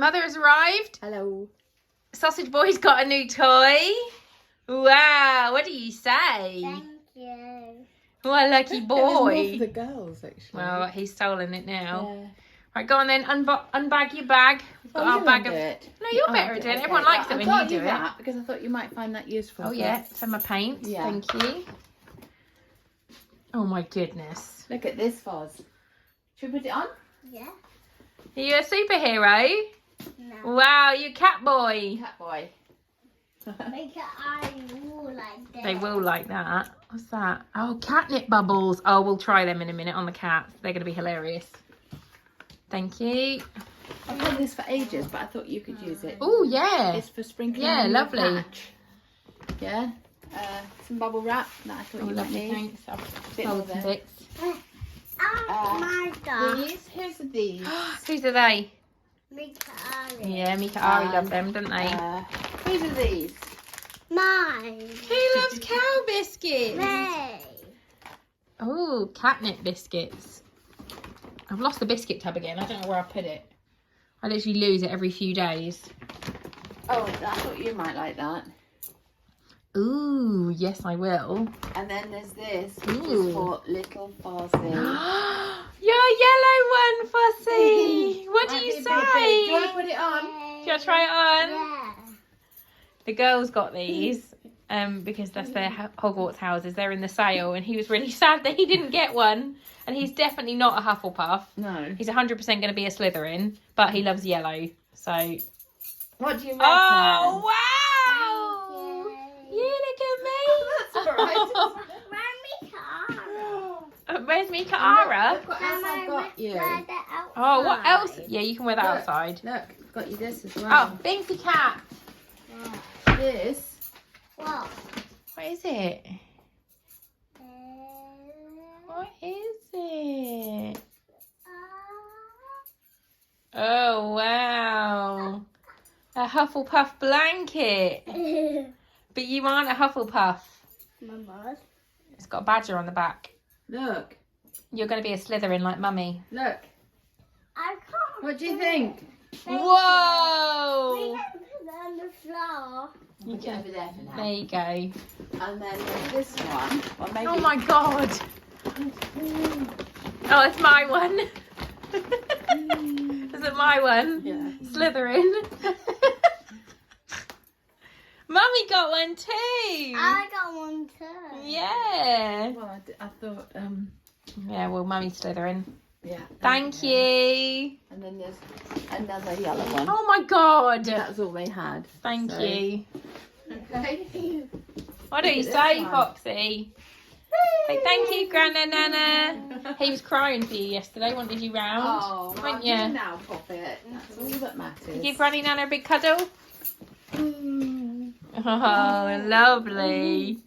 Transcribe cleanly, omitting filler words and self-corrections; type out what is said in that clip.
Mother has arrived. Hello. Sausage Boy's got a new toy. Wow, what do you say? Thank you. What a lucky It was more boy. for the girls, actually. Well, he's stolen it now. Yeah. Right, go on then, unbag your bag. We've got our bag of... No, you're better at doing it. Everyone likes it when you do it. That because I thought you might find that useful. Oh yeah, some of paint. Yeah. Thank you. Oh my goodness. Look at this, Foz. Should we put it on? Yeah. Are you a superhero? No. Wow, you cat boy. Cat boy. Make it eye wool like that. They will like that. What's that? Oh, catnip bubbles. Oh, we'll try them in a minute on the cats. They're going to be hilarious. Thank you. I've had this for ages, but I thought you could use it. Oh, yeah. It's for sprinkling. Yeah, on your lovely. patch. Yeah. Some bubble wrap that I thought Oh, you might lovely. need. Thanks. I'll Bit fold more some there. bits. Oh my god. These. Here's these. Whose are they? Make it eye. Yeah, Mika Ari love them, don't they? Whose are these? Mine. Who loves cow biscuits? Hey. Oh, catnip biscuits. I've lost the biscuit tub again. I don't know where I put it. I literally lose it every few days. Oh, I thought you might like that. Ooh, yes, I will. And then there's this, which Ooh. is for little Fozzie. Your yellow one, Fussy. What do you Do you say? want to put it on? Do you want to try it on? Yeah. The girls got these because that's their Hogwarts houses. They're in the sale, and he was really sad that he didn't get one. And he's definitely not a Hufflepuff. No. He's 100% going to be a Slytherin, but he loves yellow. So. What do you reckon? Oh wow! You look at me. That's all right. Where's Mika Ara? Look what else I've got you. Oh, what else? Yeah, you can wear that Look. outside. Look, I've got you this as well. Oh, Binky Cat. This. What? What is it? What is it? Oh, wow. A Hufflepuff blanket. But you aren't a Hufflepuff. Mama. It's got a badger on the back. Look. You're going to be a Slytherin like Mummy. Look. I can't. What do you think? We Whoa! can put it on the floor. You Put it can, over there for now. there you go. And then there's this one. Well, maybe. Oh my god! Oh, it's my one. Is it my one? Yeah. Slytherin. Mummy got one too. I got one too. Yeah. Well, I thought, Yeah, well, Mummy's Slytherin. yeah. Thank you. And then there's another yellow one. Oh my god. That's all they had. Thank So- you. Okay. What do you Look at say, this one. Foxy? Say thank you, Grandma Nana. He was crying for you yesterday, wanted you round. Oh, weren't you you? now, Poppet. That's all that matters. Give Granny Nana a big cuddle. Oh, lovely.